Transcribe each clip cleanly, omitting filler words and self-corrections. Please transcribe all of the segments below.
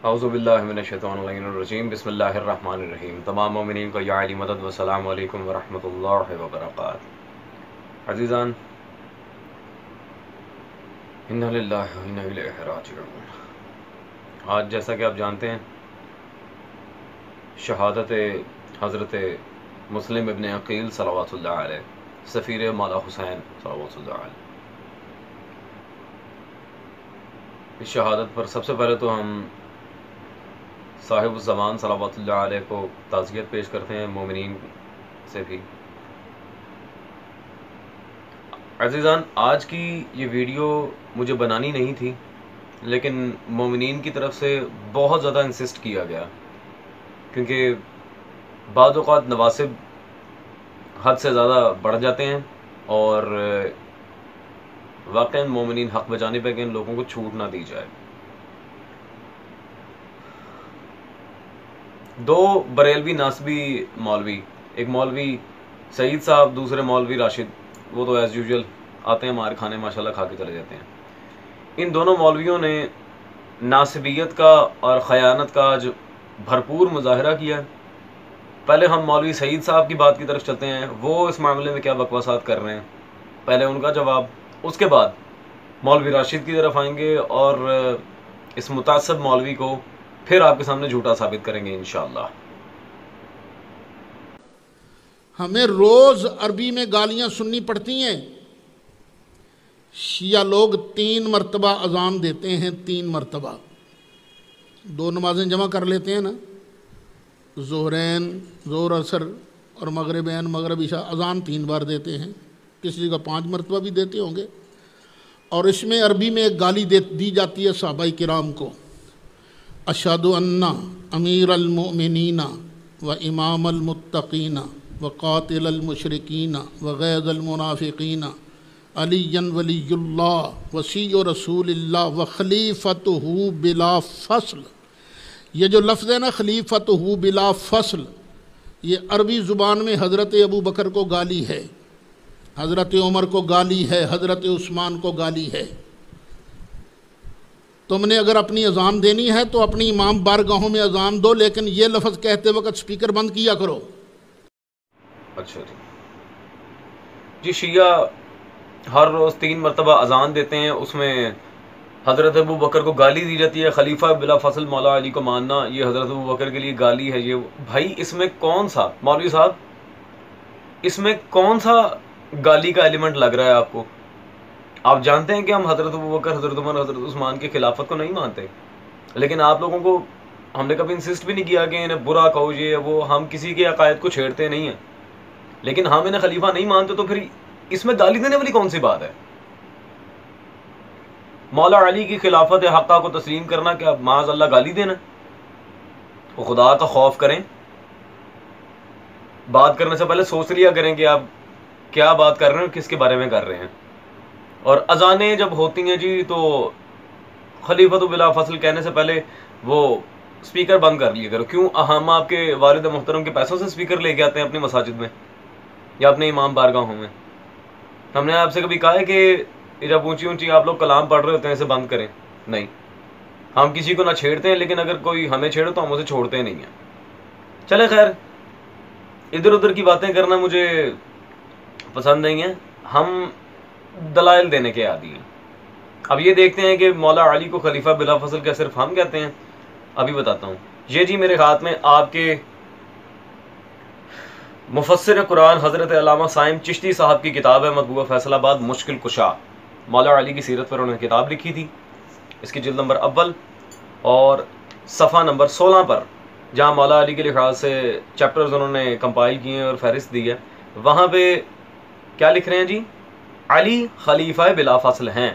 اعوذ باللہ من الشیطان الرجیم بسم اللہ الرحمن الرحیم۔ تمام مومنین کو یا علی مدد والسلام علیکم ورحمۃ اللہ وبرکاتہ۔ عزیزان، انا للہ و انا الیہ راجعون۔ آج جیسا کہ آپ جانتے ہیں شہادت حضرت مسلم ابن عقیل صلوات اللہ علیہ، سفیر مولا حسین صلوات اللہ علیہ، اس شہادت پر سب سے پہلے تو ہم صاحب الزمان صلوات اللہ علیہ کو تعزیت پیش کرتے ہیں، مومنین سے بھی۔ عزیزان، آج کی یہ ویڈیو مجھے بنانی نہیں تھی، لیکن مومنین کی طرف سے بہت زیادہ انسسٹ کیا گیا، کیونکہ بعض اوقات نواسب حد سے زیادہ بڑھ جاتے ہیں اور واقعاً مومنین حق بجانب ہے کہ ان لوگوں کو چھوٹ نہ دی جائے۔ دو بریلوی ناسبی مولوی، ایک مولوی سعید صاحب، دوسرے مولوی راشد، وہ تو ایز یوزول آتے ہیں ہمارے کھانے ماشاءاللہ کھا کے چلے جاتے ہیں۔ ان دونوں مولویوں نے ناسبیت کا اور خیانت کا جو بھرپور مظاہرہ کیا ہے۔ پہلے ہم مولوی سعید صاحب کی بات کی طرف چلتے ہیں، وہ اس معاملے میں کیا بکواسات کر رہے ہیں، پہلے ان کا جواب، اس کے بعد مولوی راشد کی طرف آئیں گے اور اس متعصب مولوی کو پھر آپ کے سامنے جھوٹا ثابت کریں گے انشاءاللہ۔ ہمیں روز عربی میں گالیاں سننی پڑتی ہیں۔ شیعہ لوگ 3 مرتبہ اذان دیتے ہیں، 3 مرتبہ 2 نمازیں جمع کر لیتے ہیں نا، ظہرین، ظہر عصر اور مغربین، مغرب عشاء، اذان 3 بار دیتے ہیں، کسی کا 5 مرتبہ بھی دیتے ہوں گے۔ اور اس میں عربی میں ایک گالی دی جاتی ہے صحابہ کرام کو، اشہد ان امیر المؤمنین و امام المتقین و قاتل المشرکین و غیظ المنافقین علی ولی اللہ وصی رسول اللہ و خلیفتہ بلا فصل۔ یہ جو لفظ ہے نا خلیفتہ بلا فصل، یہ عربی زبان میں حضرت ابو بکر کو گالی ہے، حضرت عمر کو گالی ہے، حضرت عثمان کو گالی ہے۔ تم نے اگر اپنی اذان دینی ہے تو اپنی امام بارگاہوں میں اذان دو، لیکن یہ لفظ کہتے وقت سپیکر بند کیا کرو۔ اچھا جی، شیعہ ہر روز 3 مرتبہ اذان دیتے ہیں، اس میں حضرت ابو بکر کو گالی دی جاتی ہے، خلیفہ بلا فصل مولا علی کو ماننا یہ حضرت ابو بکر کے لیے گالی ہے۔ یہ بھائی اس میں کون سا مولوی صاحب، اس میں کون سا گالی کا ایلیمنٹ لگ رہا ہے آپ کو؟ آپ جانتے ہیں کہ ہم حضرت ابو بکر، حضرت عمر، حضرت عثمان کی خلافت کو نہیں مانتے، لیکن آپ لوگوں کو ہم نے کبھی انسسٹ بھی نہیں کیا کہ انہیں برا کہو یہ وہ، ہم کسی کے عقائد کو چھیڑتے نہیں ہیں، لیکن ہم انہیں خلیفہ نہیں مانتے، تو پھر اس میں گالی دینے والی کون سی بات ہے؟ مولا علی کی خلافت حقہ کو تسلیم کرنا کیا معاذ اللہ گالی دینا؟ وہ خدا کا خوف کریں، بات کرنے سے پہلے سوچ لیا کریں کہ آپ کیا بات کر رہے ہیں اور کس کے بارے میں کر رہے ہیں۔ اور اذانیں جب ہوتی ہیں جی تو خلیفۃ بلا فصل کہنے سے پہلے وہ سپیکر بند کر لیا کرو۔ کیوں؟ ہم آپ کے والد محترم کے پیسوں سے سپیکر لے کے آتے ہیں اپنی مساجد میں یا اپنے امام بارگاہوں میں؟ ہم نے آپ سے کبھی کہا ہے کہ جب اونچی اونچی آپ لوگ کلام پڑھ رہے ہوتے ہیں اسے بند کریں؟ نہیں، ہم کسی کو نہ چھیڑتے ہیں، لیکن اگر کوئی ہمیں چھیڑے تو ہم اسے چھوڑتے نہیں ہیں۔ چلے خیر، ادھر ادھر کی باتیں کرنا مجھے پسند نہیں ہے، ہم دلائل دینے کے عادی ہیں۔ اب یہ دیکھتے ہیں کہ مولا علی کو خلیفہ بلا فصل کیا صرف ہم کہتے ہیں؟ ابھی بتاتا ہوں۔ یہ جی میرے ہاتھ میں آپ کے مفسر قرآن حضرت علامہ سائم چشتی صاحب کی کتاب ہے، مطبوعہ فیصل آباد، مشکل کشا، مولا علی کی سیرت پر انہوں نے کتاب لکھی تھی۔ اس کی جلد نمبر 1 اور صفحہ نمبر 16 پر جہاں مولا علی کے لحاظ سے چیپٹرز انہوں نے کمپائل کیے ہیں اور فہرست دی ہے، وہاں پہ کیا لکھ رہے ہیں جی؟ علی خلیفہ بلا فصل ہیں،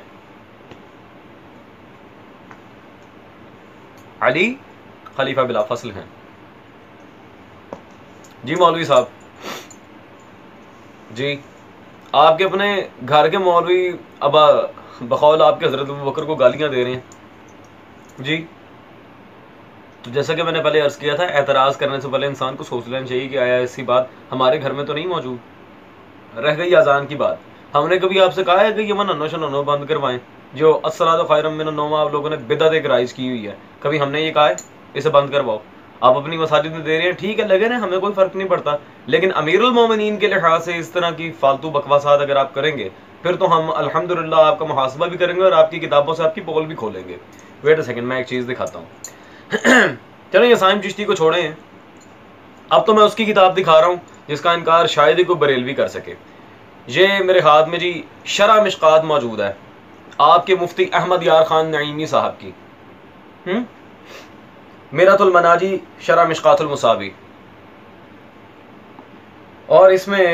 علی خلیفہ بلا فصل ہیں۔ جی مولوی صاحب، جی آپ کے اپنے گھر کے مولوی ابا بقول آپ کے حضرت ابو بکر کو گالیاں دے رہے ہیں جی۔ تو جیسا کہ میں نے پہلے عرض کیا تھا، اعتراض کرنے سے پہلے انسان کو سوچ لینا چاہیے کہ آیا ایسی بات ہمارے گھر میں تو نہیں موجود۔ رہ گئی اذان کی بات، ہم نے کبھی آپ سے کہا ہے کہ یہ ننو شنو بند کروائیں؟ جو الصلاۃ خیر من النوم آپ لوگوں نے بدعت ایک رائج کی ہوئی ہے، کبھی ہم نے یہ کہا ہے اسے بند کرواؤ؟ آپ اپنی مساجد میں دے رہے ہیں، ٹھیک ہے لگے رہے، ہمیں کوئی فرق نہیں پڑتا، لیکن امیر المومنین کے لحاظ سے اس طرح کی فالتو بکواسات اگر آپ کریں گے پھر تو ہم الحمدللہ آپ کا محاسبہ بھی کریں گے اور آپ کی کتابوں سے آپ کی پول بھی کھولیں گے۔ ویٹ اے سیکنڈ، میں ایک چیز دکھاتا ہوں۔ چلیں یہ سائم چشتی کو چھوڑیں ہیں، اب تو میں اس کی کتاب دکھا رہا ہوں جس کا انکار شاید ہی کوئی بریلوی کر سکے۔ یہ میرے ہاتھ میں جی شرح مشکات موجود ہے، آپ کے مفتی احمد یار خان نعیمی صاحب کی، میرۃ المناجی شرح مشکات المصابی، اور اس میں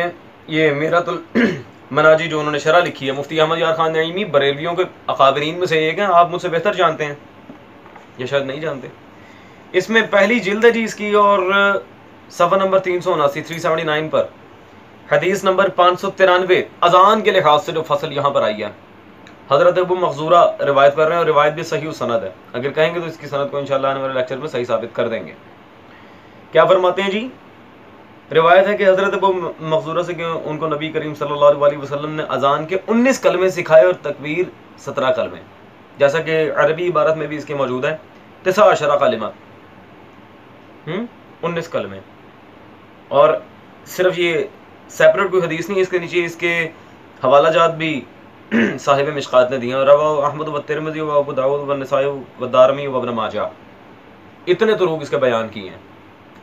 یہ میرۃ المناجی جو انہوں نے شرح لکھی ہے مفتی احمد یار خان نعیمی، بریلویوں کے اکابرین میں سے ایک ہیں، آپ مجھ سے بہتر جانتے ہیں، یہ شاید نہیں جانتے۔ اس میں پہلی جلد ہے جی اس کی، اور صفحہ نمبر 379 379 پر حدیث نمبر 593 اذان کے لحاظ سے جو فصل یہاں پر آئی ہے، حضرت ابو مخزورہ روایت کر رہے ہیں، اور روایت بھی صحیح سند ہے، اگر کہیں گے تو اس کی سند کو انشاءاللہ آنے والے لیکچر میں صحیح ثابت کر دیں گے۔ کیا فرماتے ہیں جی؟ روایت ہے کہ حضرت ابو مخزورہ سے کہ ان کو نبی کریم صلی اللہ علیہ وسلم نے اذان کے 19 کلمے سکھائے اور تکبیر 17 کلمے، جیسا کہ عربی عبارت میں بھی اس کے موجود ہے 19 کلمات، 19 کلمے، اور صرف یہ سیپریٹ کوئی حدیث نہیں، اس کے نیچے اس کے حوالہ جات بھی صاحب مشکات نے دیے، اور رواه احمد و ترمذی و ابو داؤد و نسائی و دارمی و ابن ماجہ، اتنے طرق اس کے بیان کیے ہیں۔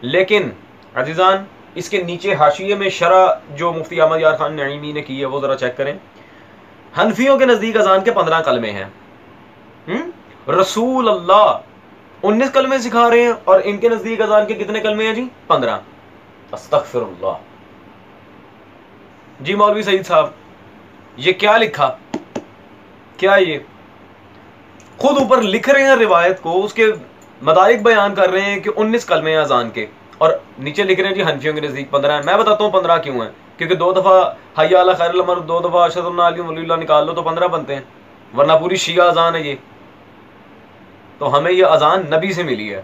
لیکن عزیزان اس کے نیچے حاشیے میں شرح جو مفتی احمد یار خان نعیمی نے کی ہے وہ ذرا چیک کریں۔ حنفیوں کے نزدیک اذان کے 15 کلمے ہیں، رسول اللہ 19 کلمے سکھا رہے ہیں، اور ان کے نزدیک اذان کے کتنے کلمے ہیں جی؟ 15۔ استغفر اللہ۔ جی مولوی سعید صاحب یہ کیا لکھا؟ کیا یہ خود اوپر لکھ رہے ہیں روایت کو، اس کے مدارک بیان کر رہے ہیں کہ 19 کلمے ہیں اذان کے، اور نیچے لکھ رہے ہیں جی حنفیوں کے نزدیک 15 ہیں۔ میں بتاتا ہوں 15 کیوں ہیں، کیونکہ 2 دفعہ حی علی خیر الامر، 2 دفعہ اشہد ان لا الہ الا اللہ نکال لو تو 15 بنتے ہیں، ورنہ پوری شیعہ اذان ہے یہ۔ تو ہمیں یہ اذان نبی سے ملی ہے،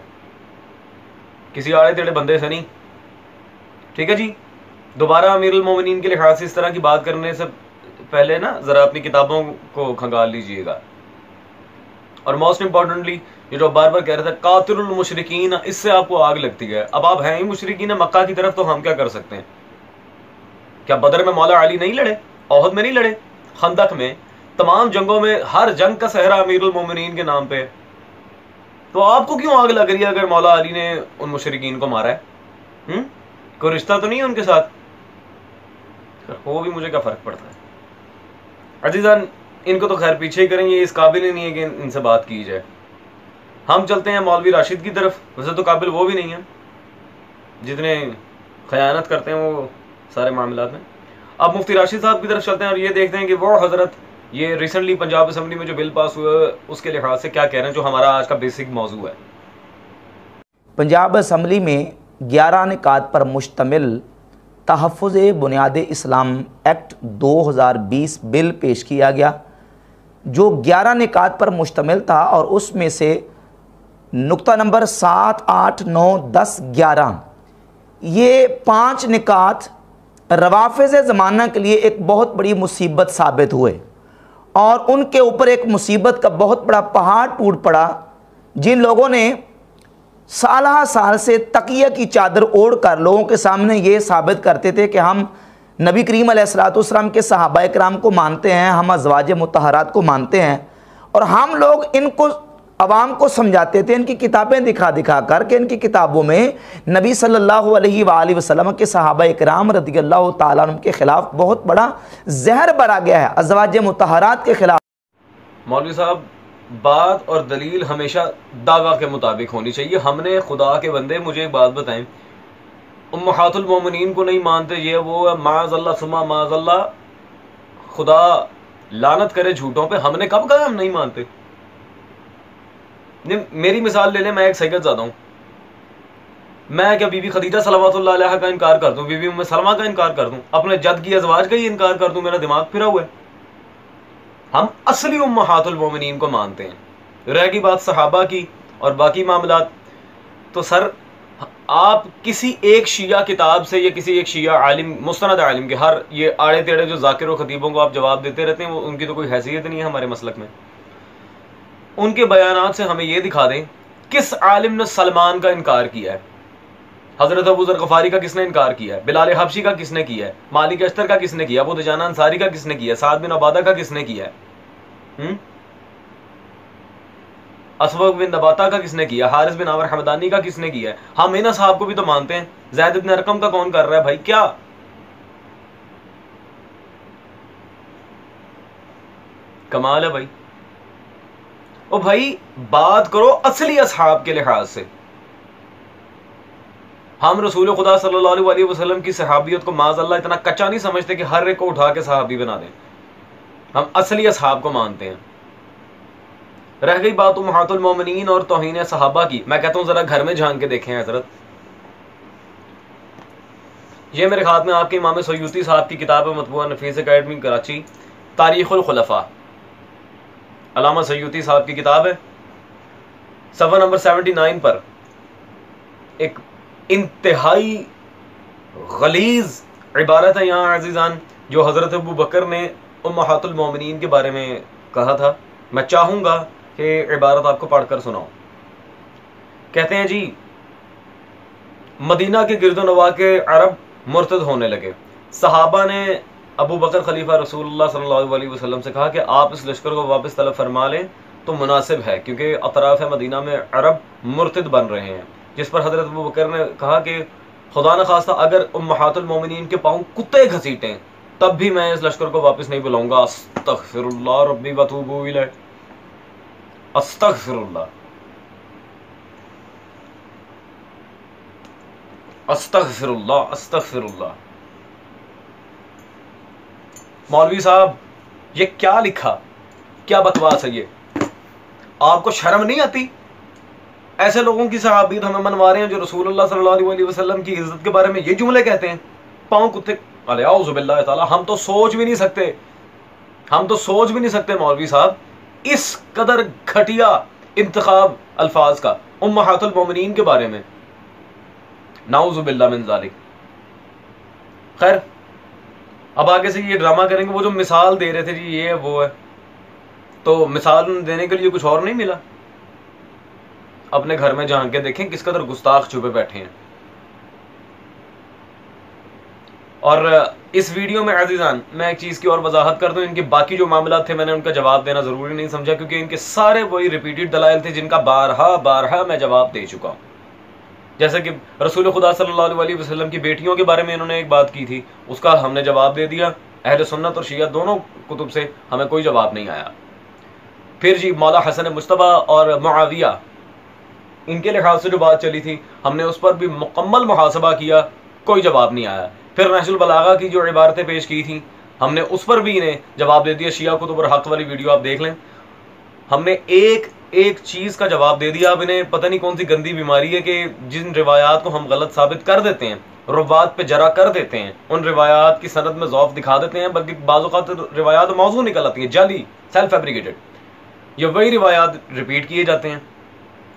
کسی آڑے ٹیڑے بندے سے نہیں، ٹھیک ہے جی۔ دوبارہ امیر المومنین کے لحاظ سے اس طرح کی بات کرنے سے پہلے نا ذرا اپنی کتابوں کو کھنگال لیجئے گا، اور موسٹ امپورٹنٹلی یہ جو بار بار کہہ رہے تھے قاتل المشرکین، اس سے آپ کو آگ لگتی ہے۔ اب آپ ہیں ہی مشرکین مکہ کی طرف، تو ہم کیا کر سکتے ہیں؟ کیا بدر میں مولا علی نہیں لڑے؟ احد میں نہیں لڑے؟ خندق میں؟ تمام جنگوں میں ہر جنگ کا صحرا امیر المومنین کے نام پہ، تو آپ کو کیوں آگ لگ رہی ہے اگر مولا علی نے ان مشرکین کو مارا ہے؟ کوئی رشتہ تو نہیں ہے ان کے ساتھ؟ وہ بھی مجھے کیا فرق پڑتا ہے عزیزان، ان کو تو خیر پیچھے ہی کریں گے، اس قابل ہی نہیں ہے کہ ان سے بات کی جائے۔ ہم چلتے ہیں مولوی راشد کی طرف، ویسے تو قابل وہ بھی نہیں ہیں، جتنے خیانت کرتے ہیں وہ سارے معاملات میں۔ اب مفتی راشد صاحب کی طرف چلتے ہیں اور یہ دیکھتے ہیں کہ وہ حضرت یہ ریسنٹلی پنجاب اسمبلی میں جو بل پاس ہوا ہے اس کے لحاظ سے کیا کہہ رہے ہیں، جو ہمارا آج کا بیسک موضوع ہے۔ پنجاب اسمبلی میں 11 نکات پر مشتمل تحفظ بنیاد اسلام ایکٹ 2020 بل پیش کیا گیا، جو 11 نکات پر مشتمل تھا، اور اس میں سے نقطہ نمبر 7، 8، 9، 10، 11 یہ 5 نکات روافض زمانہ کے لیے ایک بہت بڑی مصیبت ثابت ہوئے، اور ان کے اوپر ایک مصیبت کا بہت بڑا پہاڑ ٹوٹ پڑا، جن لوگوں نے سالہ سال سے تقیہ کی چادر اوڑھ کر لوگوں کے سامنے یہ ثابت کرتے تھے کہ ہم نبی کریم علیہ الصلوۃ والسلام کے صحابہ کرام کو مانتے ہیں، ہم ازواج مطہرات کو مانتے ہیں، اور ہم لوگ ان کو عوام کو سمجھاتے تھے ان کی کتابیں دکھا دکھا کر کہ ان کی کتابوں میں نبی صلی اللہ علیہ وآلہ وسلم کے صحابہ کرام رضی اللہ تعالیٰ عنہ کے خلاف بہت بڑا زہر بھرا گیا ہے، ازواج مطہرات کے خلاف۔ مولوی صاحب بات اور دلیل ہمیشہ دعویٰ کے مطابق ہونی چاہیے۔ ہم نے خدا کے بندے، مجھے ایک بات بتائیں، امہات المومنین کو نہیں مانتے، یہ وہ معاذ اللہ ثم معاذ اللہ، خدا لعنت کرے جھوٹوں پہ، ہم نے کب کہا ہم نہیں مانتے؟ میری مثال لے لیں، میں ایک سید زادہ ہوں، میں کیا بی بی خدیجہ صلوات اللہ علیہ کا انکار کر دوں، بی بی ام سلمہ کا انکار کر دوں، اپنے جد کی ازواج کا ہی انکار کر دوں؟ میرا دماغ پھرا ہوا ہے۔ ہم اصلی امہات المومنین کو مانتے ہیں۔ رہ گئی بات صحابہ کی اور باقی معاملات، تو سر آپ کسی ایک شیعہ کتاب سے یا کسی ایک شیعہ عالم، مستند عالم کے ہر یہ آڑے تیڑے جو ذاکر و خطیبوں کو آپ جواب دیتے رہتے ہیں، وہ ان کی تو کوئی حیثیت نہیں ہے ہمارے مسلک میں۔ ان کے بیانات سے ہمیں یہ دکھا دیں کس عالم نے سلمان کا انکار کیا ہے، حضرت ابو ذر غفاری کا کس نے انکار کیا ہے، بلال حبشی کا کس نے کیا ہے، مالک اشتر کا کس نے کیا، ابو دجانہ انصاری کا کس نے کیا ہے، سعد بن عبادہ کا کس نے کیا ہے، اسبغ بن نباتہ کا کس نے کیا، حارث بن عامر حمدانی کا کس نے کیا ہے؟ ہم ان صاحب کو بھی تو مانتے ہیں، زید بن ارقم کا کون کر رہا ہے بھائی؟ کیا کمال ہے بھائی! او بھائی بات کرو اصلی اصحاب کے لحاظ سے. ہم رسول خدا صلی اللہ علیہ وسلم کی صحابیت کو معاذ اللہ اتنا کچا نہیں سمجھتے کہ ہر ایک کو اٹھا کے صحابی بنا دیں. ہم اصلی اصحاب کو مانتے ہیں. رہ گئی بات امہات المومنین اور توہین صحابہ کی، میں کہتا ہوں ذرا گھر میں جھانک کے دیکھیں حضرت. یہ میرے خیال میں آپ کے امام سیوطی صاحب کی کتاب ہے، مطبوعہ نفیس اکیڈمی کراچی، تاریخ الخلفاء. علامہ سیوطی صاحب کی کتاب ہے، صفحہ نمبر 79 پر ایک انتہائی غلیظ عبارت ہے یہاں عزیزان، جو حضرت ابو بکر نے امہات المومنین کے بارے میں کہا تھا. میں چاہوں گا کہ عبارت آپ کو پڑھ کر سناؤں. کہتے ہیں جی مدینہ کے گرد و نواح کے عرب مرتد ہونے لگے. صحابہ نے ابو بکر خلیفہ رسول اللہ صلی اللہ علیہ وسلم سے کہا کہ آپ اس لشکر کو واپس طلب فرما لیں تو مناسب ہے، کیونکہ اطراف مدینہ میں عرب مرتد بن رہے ہیں. جس پر حضرت ابو بکر نے کہا کہ خدا نخواستہ اگر امہات المومنین کے پاؤں کتے گھسیٹیں تب بھی میں اس لشکر کو واپس نہیں بلاؤں گا. استغفر اللہ ربی واتوب الیہ، استغفر اللہ، استغفر اللہ، استغفر اللہ. مولوی صاحب یہ کیا لکھا، کیا بکواس ہے یہ؟ آپ کو شرم نہیں آتی؟ ایسے لوگوں کی صحابیت ہمیں منوا رہے ہیں جو رسول اللہ صلی اللہ علیہ وسلم کی عزت کے بارے میں یہ جملے کہتے ہیں، پاؤں کتے. اعوذ باللہ تعالی. ہم تو سوچ بھی نہیں سکتے، ہم تو سوچ بھی نہیں سکتے مولوی صاحب اس قدر گھٹیا انتخاب الفاظ کا امہات المومنین کے بارے میں. نعوذ باللہ من ذالک. خیر اب آگے سے یہ ڈرامہ کریں گے. وہ جو مثال دے رہے تھے جی یہ وہ ہے، تو مثال دینے کے لیے کچھ اور نہیں ملا. اپنے گھر میں جھانک کے دیکھیں کس قدر گستاخ چھپے بیٹھے ہیں. اور اس ویڈیو میں عزیزان میں ایک چیز کی اور وضاحت کر دوں. ان کے باقی جو معاملات تھے میں نے ان کا جواب دینا ضروری نہیں سمجھا، کیونکہ ان کے سارے وہی ریپیٹڈ دلائل تھے جن کا بارہا میں جواب دے چکا ہوں. جیسے کہ رسول خدا صلی اللہ علیہ وسلم کی بیٹیوں کے بارے میں انہوں نے ایک بات کی تھی، اس کا ہم نے جواب دے دیا. اہل سنت اور شیعہ دونوں کتب سے ہمیں کوئی جواب نہیں آیا. پھر جی مولا حسن مجتبیٰ اور معاویہ ان کے لحاظ سے جو بات چلی تھی ہم نے اس پر بھی مکمل محاسبہ کیا، کوئی جواب نہیں آیا. پھر نہج البلاغہ کی جو عبارتیں پیش کی تھیں ہم نے اس پر بھی انہیں جواب دے دیا. شیعہ کتب اور حق والی ویڈیو آپ دیکھ لیں، ہم نے ایک چیز کا جواب دے دیا. اب انہیں پتہ نہیں کون سی گندی بیماری ہے کہ جن روایات کو ہم غلط ثابت کر دیتے ہیں، روات پہ جرا کر دیتے ہیں، ان روایات کی سند میں ضعف دکھا دیتے ہیں، بلکہ بعض اوقات روایات موضوع نکل آتی ہیں، جعلی، سیلف فیبریکیٹڈ. یہ وہی روایات ریپیٹ کیے جاتے ہیں.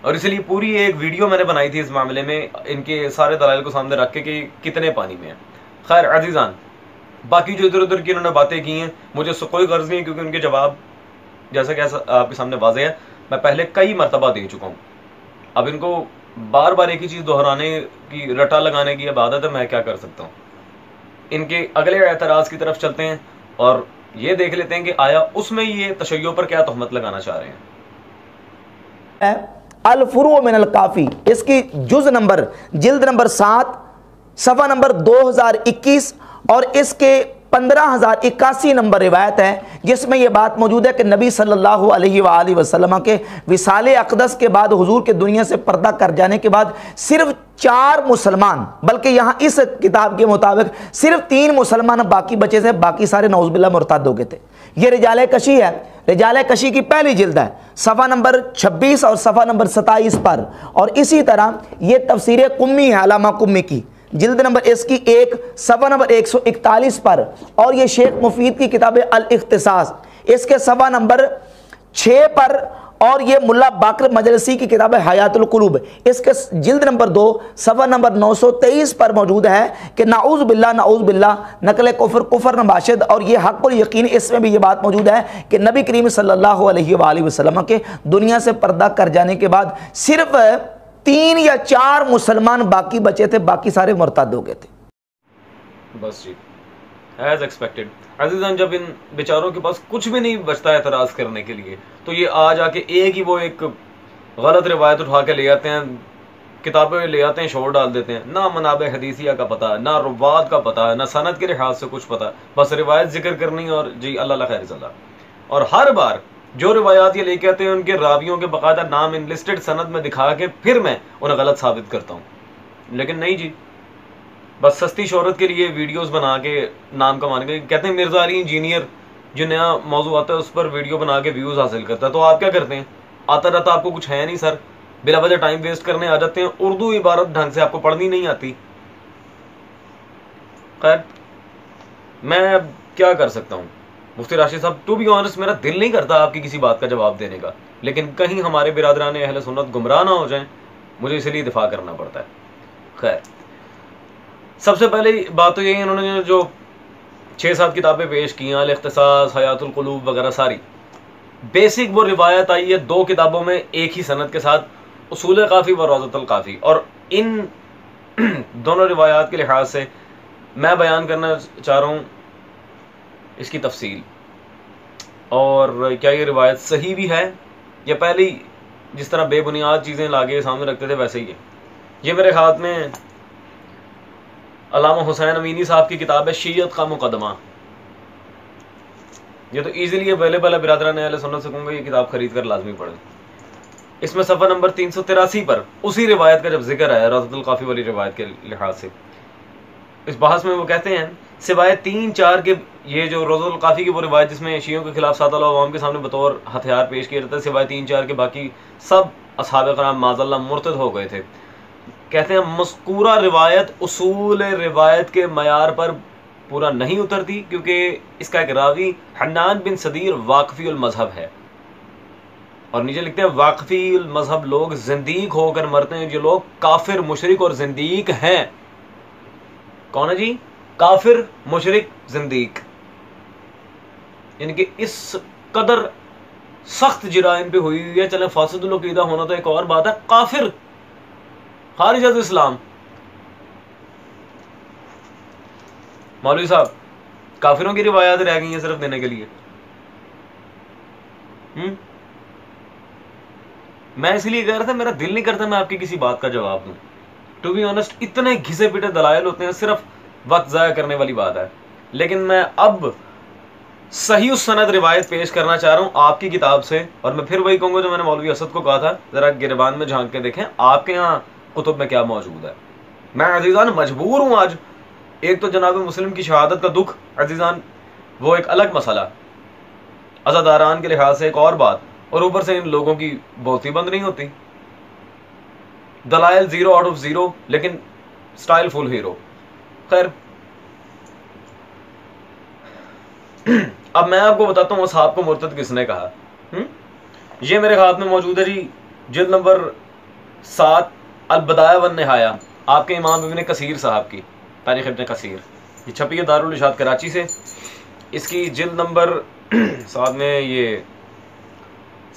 اور اسی لیے پوری ایک ویڈیو میں نے بنائی تھی اس معاملے میں، ان کے سارے دلائل کو سامنے رکھ کے کہ کتنے پانی میں ہیں. خیر عزیزان باقی جو ادھر ادھر کی انہوں نے باتیں کی ہیں مجھے اس سے کوئی غرض نہیں، کیونکہ ان کے جواب جیسا کہ آپ کے سامنے واضح ہے میں پہلے کئی مرتبہ دے چکا ہوں. اب ان کو بار بار ایک ہی چیز دہرانے کی، رٹا لگانے کی عبادت ہے، میں کیا کر سکتا ہوں. ان کے اگلے اعتراض کی طرف چلتے ہیں اور یہ دیکھ لیتے ہیں کہ آیا اس میں یہ تشیع پر کیا تہمت لگانا چاہ رہے ہیں. الفروع من الکافی، اس کی جز نمبر جلد نمبر 7 صفحہ نمبر 2021 اور اس کے 15081 نمبر روایت ہے جس میں یہ بات موجود ہے کہ نبی صلی اللہ علیہ وآلہ وسلم کے وصال اقدس کے بعد حضور کے دنیا سے پردہ کر جانے کے بعد صرف 4 مسلمان، بلکہ یہاں اس کتاب کے مطابق صرف 3 مسلمان باقی بچے تھے، باقی سارے نعوذ باللہ مرتد ہو گئے تھے. یہ رجال کشی ہے، رجال کشی کی پہلی جلد ہے صفحہ نمبر 26 اور صفحہ نمبر 27 پر. اور اسی طرح یہ تفسیر قمی ہے علامہ قمی کی، جلد نمبر اس کی 1 صفحہ نمبر 141 پر. اور یہ شیخ مفید کی کتاب الاختصاص اس کے صفحہ نمبر 6 پر اور یہ ملا باقر مجلسی کی کتاب ہے حیات القلوب، اس کے جلد نمبر 2 صفحہ نمبر 923 پر موجود ہے کہ نعوذ باللہ نقل کفر نباشد، اور یہ حق الیقین، اس میں بھی یہ بات موجود ہے کہ نبی کریم صلی اللہ علیہ وآلہ وسلم کے دنیا سے پردہ کر جانے کے بعد صرف 3 یا 4 مسلمان باقی بچے تھے، باقی سارے مرتد ہو گئے تھے۔ بس جی ایز ایکسپیکٹڈ عزیزان، جب ان بیچاروں کے پاس کچھ بھی نہیں بچتا اعتراض کرنے کے لیے تو یہ آ جا کے ایک غلط روایت اٹھا کے لے آتے ہیں، کتابیں لے آتے ہیں، شور ڈال دیتے ہیں، نہ منابع حدیثیہ کا پتہ، نہ روات کا پتہ، نہ سند کے لحاظ سے کچھ پتہ، بس روایت ذکر کرنی اور جی اللہ خیر صلاح۔ اور ہر بار جو روایات یہ لے کے آتے ہیں ان کے راویوں کے باقاعدہ نام انلسٹڈ سند میں دکھا کے پھر میں انہیں غلط ثابت کرتا ہوں، لیکن نہیں جی، بس سستی شہرت کے لیے ویڈیوز بنا کے نام کمانے کے، کہتے ہیں مرزا علی انجینئر جو نیا موضوع آتا ہے اس پر ویڈیو بنا کے ویوز حاصل کرتا ہے، تو آپ کیا کرتے ہیں؟ آتا رہتا آپ کو کچھ ہے نہیں سر، بلا وجہ ٹائم ویسٹ کرنے آ جاتے ہیں، اردو عبارت ڈھنگ سے آپ کو پڑھنی نہیں آتی۔ خیر میں اب کیا کر سکتا ہوں مفتی راشد صاحب، ٹو بی آنسٹ میرا دل نہیں کرتا آپ کی کسی بات کا جواب دینے کا، لیکن کہیں ہمارے برادران اہل سنت گمراہ نہ ہو جائیں، مجھے اسی لیے دفاع کرنا پڑتا ہے۔ خیر سب سے پہلے بات تو یہی، انہوں نے جو 6-7 کتابیں پیش کی ہیں، الاختصاص، حیات القلوب وغیرہ، ساری بیسک وہ روایت آئی ہے 2 کتابوں میں ایک ہی سند کے ساتھ، اصول کافی و روضۃ الکافی، اور ان دونوں روایات کے لحاظ سے میں بیان کرنا چاہ رہا ہوں اس کی تفصیل، اور کیا یہ روایت صحیح بھی ہے یا پہلی جس طرح بے بنیاد چیزیں لاگے سامنے رکھتے تھے ویسے ہی ہے۔ یہ میرے ہاتھ میں علامہ حسین امینی صاحب کی کتاب ہے شیعت کا مقدمہ، یہ تو ایزیلی اویلیبل ہے، برادران اہل سنت سے کہوں گا یہ کتاب خرید کر لازمی پڑھیں۔ اس میں صفحہ نمبر 383 پر اسی روایت کا جب ذکر ہے روضۃ الکافی والی روایت کے لحاظ سے، اس بحث میں وہ کہتے ہیں سوائے 3-4 کے، یہ جو روضۃ الکافی کی وہ روایت جس میں شیعوں کے خلاف سادہ عوام کے سامنے بطور ہتھیار پیش کیا جاتا ہے، سوائے 3-4 کے باقی سب اصحاب کرام معاذ اللہ مرتد ہو گئے تھے۔ کہتے ہیں مذکورہ روایت اصول روایت کے معیار پر پورا نہیں اترتی، کیونکہ اس کا ایک راوی حنان بن صدیر واقفی المذہب ہے، اور نیچے لکھتے ہیں واقفی المذہب لوگ زندیق ہو کر مرتے ہیں، جو لوگ کافر مشرک اور زندیق ہیں۔ کون ہے جی؟ کافر مشرک زندیق، یعنی کہ اس قدر سخت جرائم پہ ہوئی ہوئی ہے۔ چلیں فاسد العقیدہ ہونا تو ایک اور بات ہے، کافر خارج از اسلام۔ مولوی صاحب کافروں کی روایات رہ گئی ہیں صرف دینے کے لیے۔ میں اس لیے کہہ رہا تھا میرا دل نہیں کرتا میں آپ کی کسی بات کا جواب دوں، ٹو بی آنسٹ اتنے گھسے پیٹے دلائل ہوتے ہیں، صرف وقت ضائع کرنے والی بات ہے۔ لیکن میں اب صحیح السند روایت پیش کرنا چاہ رہا ہوں آپ کی کتاب سے، اور میں پھر وہی کہوں گا جو میں نے مولوی اسد کو کہا تھا، ذرا گریبان میں جھانک کے دیکھیں آپ کے ہاں کتب میں کیا موجود ہے۔ میں عزیزان مجبور ہوں آج، ایک تو جناب مسلم کی شہادت کا دکھ عزیزان وہ ایک الگ مسئلہ، عزاداران کے لحاظ سے ایک اور بات، اور اوپر سے ان لوگوں کی بہتی بند نہیں ہوتی، دلائل 0 آؤٹ آف 0 لیکن سٹائل فل ہیرو۔ خیر اب میں آپ کو بتاتا ہوں اصحاب کو مرتد کس نے کہا۔ یہ میرے ہاتھ میں موجود ہے جی، جلد نمبر 7 البدایہ والنہایہ، آپ کے امام ابن کثیر صاحب کی تاریخ ابن کثیر، یہ چھپی ہے دارالارشاد کراچی سے، اس کی جلد نمبر 7 میں یہ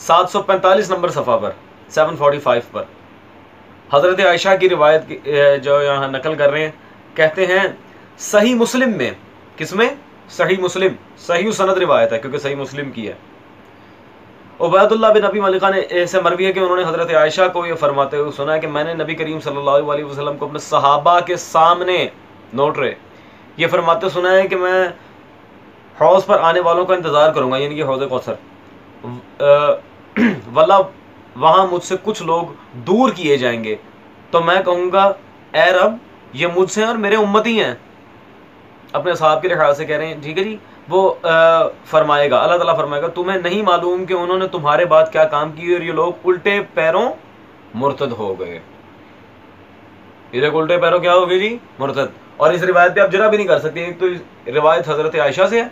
745 نمبر صفحہ پر 745 پر حضرت عائشہ کی روایت جو یہاں نقل کر رہے ہیں، کہتے ہیں صحیح مسلم میں، کس میں؟ صحیح مسلم، صحیح سند روایت ہے کیونکہ صحیح مسلم کی ہے، عبید اللہ بن ابی ملکہ نے ایسے مروی ہے کہ انہوں نے حضرت عائشہ کو یہ فرماتے ہوئے سنا ہے کہ میں نے نبی کریم صلی اللہ علیہ وسلم کو اپنے صحابہ کے سامنے نوٹ رہے یہ فرماتے سنا ہے کہ میں حوض پر آنے والوں کا انتظار کروں گا، یعنی کہ حوض کوثر، واللہ وہاں مجھ سے کچھ لوگ دور کیے جائیں گے تو میں کہوں گا اے رب یہ مجھ سے اور میرے امتی ہیں، اپنے اصحاب کے لحاظ سے کہہ رہے ہیں، ٹھیک ہے جی۔ وہ فرمائے گا، اللہ تعالیٰ فرمائے گا تمہیں نہیں معلوم کہ انہوں نے تمہارے بعد کیا کام کی اور یہ لوگ الٹے پیروں مرتد ہو گئے۔ یہ لوگ الٹے پیروں کیا ہو گئے جی؟ مرتد۔ اور اس روایت پہ آپ جرا بھی نہیں کر سکتے، ایک تو روایت حضرت عائشہ سے ہے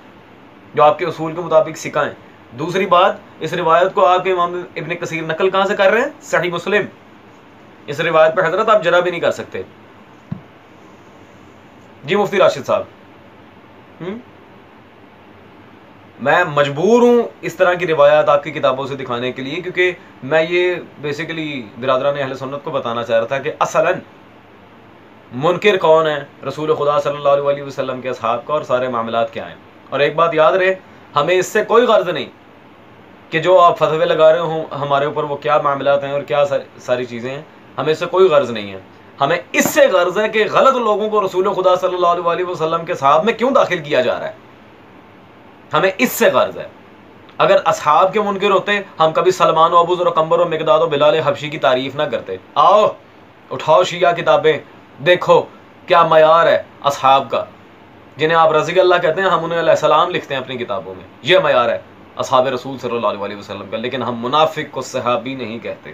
جو آپ کے اصول کے مطابق سکھا ہیں، دوسری بات، اس روایت کو آپ امام ابن کثیر نقل کہاں سے کر رہے ہیں؟ صحیح مسلم. اس روایت پہ حضرت آپ جرا بھی نہیں کر سکتے. جی مفتی راشد صاحب، میں مجبور ہوں اس طرح کی روایات آپ کی کتابوں سے دکھانے کے لیے، کیونکہ میں یہ بیسیکلی برادران اہل سنت کو بتانا چاہ رہا تھا کہ اصلاً منکر کون ہے رسول خدا صلی اللہ علیہ وسلم کے اصحاب کا، اور سارے معاملات کیا ہیں. اور ایک بات یاد رہے، ہمیں اس سے کوئی غرض نہیں کہ جو آپ فتوے لگا رہے ہوں ہمارے اوپر وہ کیا معاملات ہیں اور کیا ساری چیزیں ہیں، ہمیں اس سے کوئی غرض نہیں ہے. ہمیں اس سے غرض ہے کہ غلط لوگوں کو رسول خدا صلی اللہ علیہ وسلم کے صحاب میں کیوں داخل کیا جا رہا ہے، ہمیں اس سے غرض ہے. اگر اصحاب کے منکر ہوتے ہم کبھی سلمان و ابو ذر و قمبر و مقداد و بلال حبشی کی تعریف نہ کرتے. آؤ اٹھاؤ شیعہ کتابیں، دیکھو کیا معیار ہے اصحاب کا، جنہیں آپ رضی اللہ کہتے ہیں، ہم انہیں علیہ السلام لکھتے ہیں اپنی کتابوں میں. یہ معیار ہے اصحاب رسول صلی اللہ علیہ وسلم کا. لیکن ہم منافق کو صحابی نہیں کہتے.